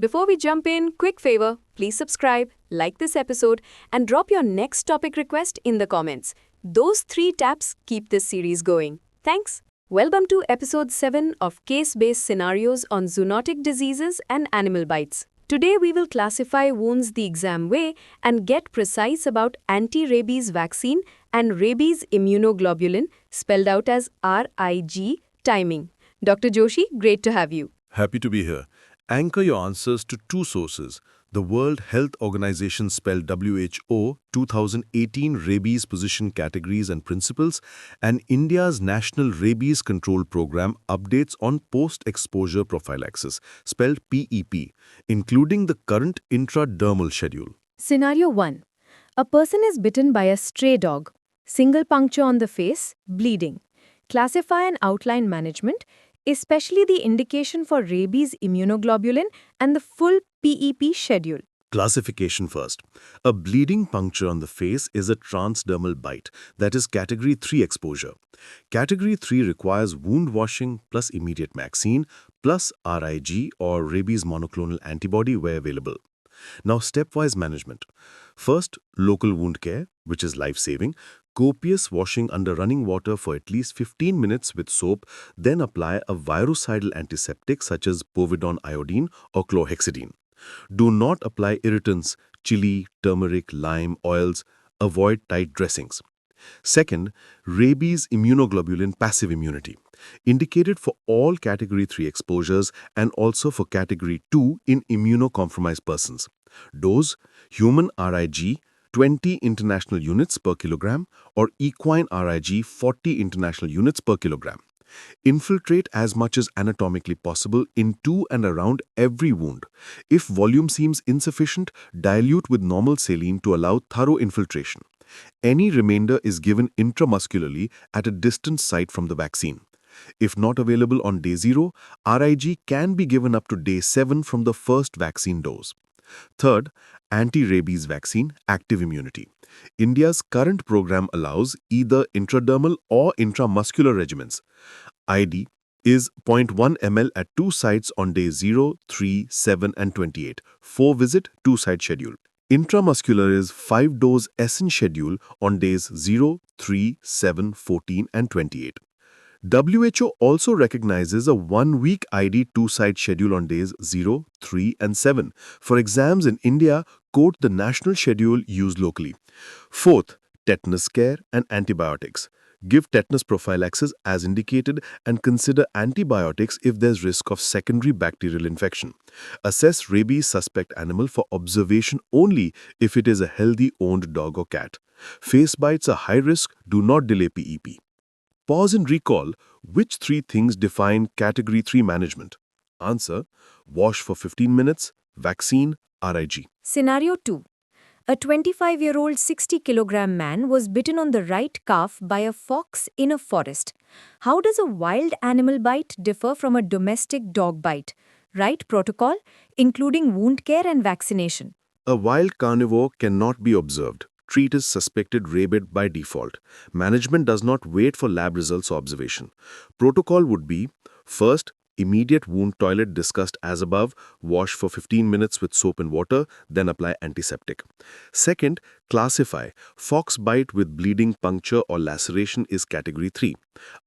Before we jump in, quick favor, please subscribe, like this episode, and drop your next topic request in the comments. Those 3 taps keep this series going. Thanks. Welcome to episode 7 of case-based scenarios on zoonotic diseases and animal bites. Today we will classify wounds the exam way and get precise about anti-rabies vaccine and rabies immunoglobulin, spelled out as RIG, timing. Dr. Joshi, great to have you. Happy to be here. Anchor your answers to 2 sources: the World Health Organization spelled WHO 2018 Rabies Position Categories and Principles and India's National Rabies Control Program updates on post-exposure prophylaxis spelled PEP, including the current intradermal schedule. Scenario 1. A person is bitten by a stray dog. Single puncture on the face, bleeding. Classify and outline management, especially the indication for rabies immunoglobulin and the full PEP schedule. Classification first. A bleeding puncture on the face is a transdermal bite, that is Category 3 exposure. Category 3 requires wound washing plus immediate vaccine plus RIG or rabies monoclonal antibody where available. Now, stepwise management. First, local wound care, which is life-saving. Copious washing under running water for at least 15 minutes with soap, then apply a virucidal antiseptic such as povidone iodine or chlorhexidine. Do not apply irritants, chili, turmeric, lime, oils. Avoid tight dressings. Second, rabies immunoglobulin passive immunity, indicated for all Category 3 exposures and also for Category 2 in immunocompromised persons. Dose, human RIG 20 international units per kilogram or equine RIG 40 international units per kilogram. Infiltrate as much as anatomically possible into and around every wound. If volume seems insufficient, dilute with normal saline to allow thorough infiltration. Any remainder is given intramuscularly at a distant site from the vaccine. If not available on day 0, RIG can be given up to day 7 from the first vaccine dose. Third, anti-rabies vaccine, active immunity. India's current program allows either intradermal or intramuscular regimens. ID is 0.1 ml at 2 sites on day 0, 3, 7 and 28, 4-visit, 2-site schedule. Intramuscular is 5-dose SN schedule on days 0, 3, 7, 14 and 28. WHO also recognizes a 1-week ID 2-site schedule on days 0, 3 and 7. For exams in India, quote the national schedule used locally. Fourth, tetanus care and antibiotics. Give tetanus prophylaxis as indicated and consider antibiotics if there's risk of secondary bacterial infection. Assess rabies suspect animal for observation only if it is a healthy owned dog or cat. Face bites are high risk, do not delay PEP. Pause and recall which 3 things define Category 3 management. Answer: wash for 15 minutes, vaccine, RIG. Scenario 2. A 25-year-old 60-kilogram man was bitten on the right calf by a fox in a forest. How does a wild animal bite differ from a domestic dog bite? Right protocol, including wound care and vaccination. A wild carnivore cannot be observed. Treat as suspected rabid by default. Management does not wait for lab results or observation. Protocol would be: first, immediate wound toilet discussed as above, wash for 15 minutes with soap and water, then apply antiseptic. Second, classify. Fox bite with bleeding, puncture or laceration is Category 3.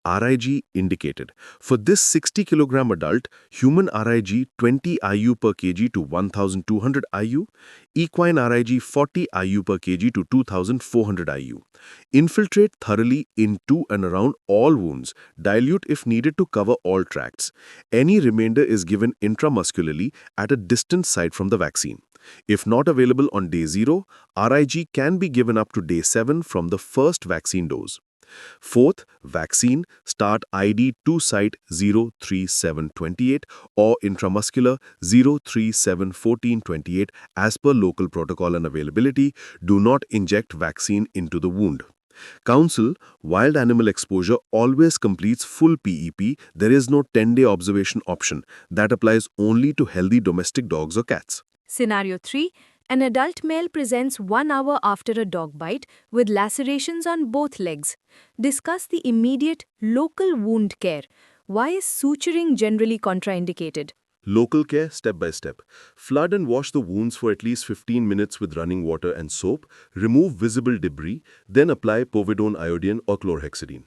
RIG indicated. For this 60-kilogram adult, human RIG 20 IU per kg to 1200 IU, equine RIG 40 IU per kg to 2400 IU. Infiltrate thoroughly into and around all wounds. Dilute if needed to cover all tracts. Any remainder is given intramuscularly at a distant site from the vaccine. If not available on day 0, RIG can be given up to day 7 from the first vaccine dose. Fourth, vaccine, start ID 2 site 03728 or intramuscular 0371428 as per local protocol and availability. Do not inject vaccine into the wound. Counsel, wild animal exposure always completes full PEP. There is no 10-day observation option. That applies only to healthy domestic dogs or cats. Scenario 3. An adult male presents 1 hour after a dog bite with lacerations on both legs. Discuss the immediate local wound care. Why is suturing generally contraindicated? Local care step by step. Flood and wash the wounds for at least 15 minutes with running water and soap. Remove visible debris, then apply povidone iodine or chlorhexidine.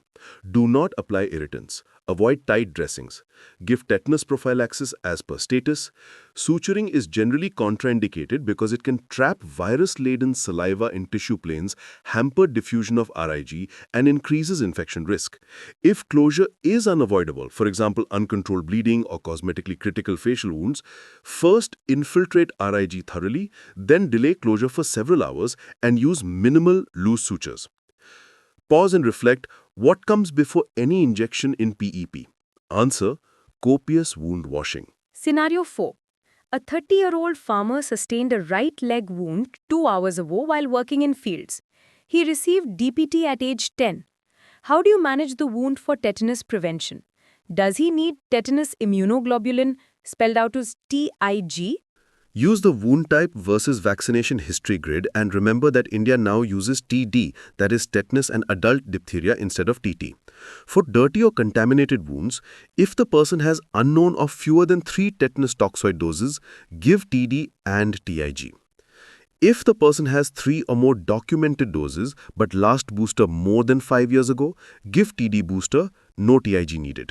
Do not apply irritants. Avoid tight dressings. Give tetanus prophylaxis as per status. Suturing is generally contraindicated because it can trap virus-laden saliva in tissue planes, hamper diffusion of RIG, and increases infection risk. If closure is unavoidable, for example, uncontrolled bleeding or cosmetically critical facial wounds, first infiltrate RIG thoroughly, then delay closure for several hours and use minimal loose sutures. Pause and reflect, what comes before any injection in PEP? Answer, copious wound washing. Scenario 4. A 30-year-old farmer sustained a right leg wound 2 hours ago while working in fields. He received DPT at age 10. How do you manage the wound for tetanus prevention? Does he need tetanus immunoglobulin, spelled out as TIG? Use the wound type versus vaccination history grid and remember that India now uses TD, that is tetanus and adult diphtheria instead of TT. For dirty or contaminated wounds, if the person has unknown or fewer than 3 tetanus toxoid doses, give TD and TIG. If the person has 3 or more documented doses but last booster more than 5 years ago, give TD booster, no TIG needed.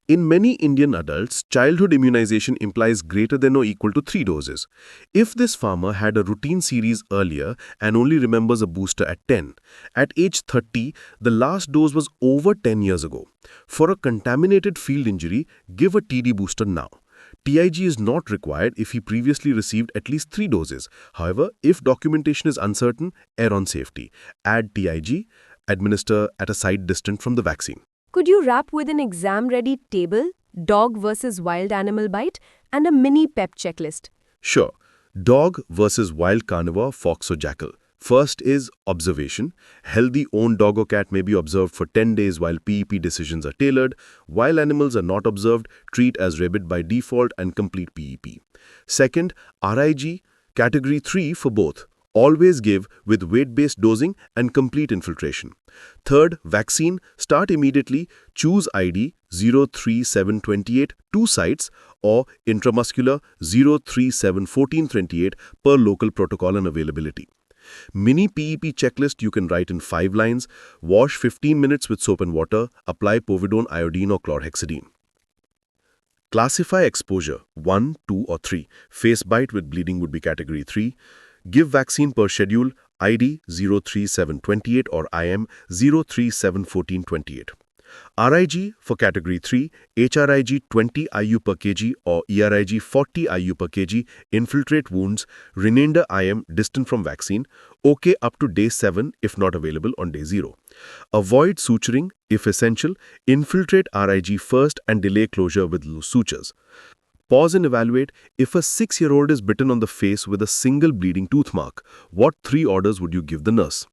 In many Indian adults, childhood immunization implies greater than or equal to 3 doses. If this farmer had a routine series earlier and only remembers a booster at 10, at age 30, the last dose was over 10 years ago. For a contaminated field injury, give a TD booster now. TIG is not required if he previously received at least 3 doses. However, if documentation is uncertain, err on safety. Add TIG, administer at a site distant from the vaccine. Could you wrap with an exam-ready table, dog versus wild animal bite, and a mini PEP checklist? Sure. Dog versus wild carnivore, fox or jackal. First is observation. Healthy owned dog or cat may be observed for 10 days while PEP decisions are tailored. Wild animals are not observed, treat as rabid by default and complete PEP. Second, RIG, category 3 for both. Always give with weight-based dosing and complete infiltration. Third, vaccine. Start immediately. Choose ID 03728 2 sites or intramuscular 0371428 per local protocol and availability. Mini PEP checklist you can write in 5 lines. Wash 15 minutes with soap and water. Apply povidone iodine or chlorhexidine. Classify exposure 1, 2 or 3. Face bite with bleeding would be category 3. Give vaccine per schedule ID 03728 or IM 0371428. RIG for category 3, HRIG 20 IU per kg or ERIG 40 IU per kg, infiltrate wounds, remainder IM distant from vaccine, OK up to day 7 if not available on day 0. Avoid suturing if essential, infiltrate RIG first and delay closure with loose sutures. Pause and evaluate. If a 6-year-old is bitten on the face with a single bleeding tooth mark, what 3 orders would you give the nurse?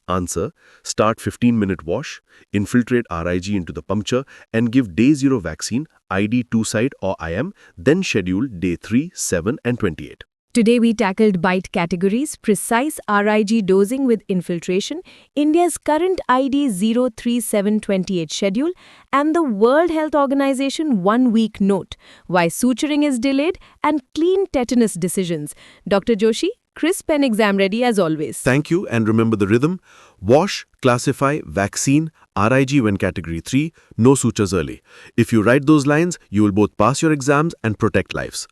Answer, start 15-minute wash, infiltrate RIG into the puncture and give day 0 vaccine, ID 2-site or IM, then schedule day 3, 7 and 28. Today we tackled bite categories, precise RIG dosing with infiltration, India's current ID 03728 schedule, and the World Health Organization 1-week note, why suturing is delayed, and clean tetanus decisions. Dr. Joshi, crisp and exam ready as always. Thank you, and remember the rhythm. Wash, classify, vaccine, RIG when category 3, no sutures early. If you write those lines, you will both pass your exams and protect lives.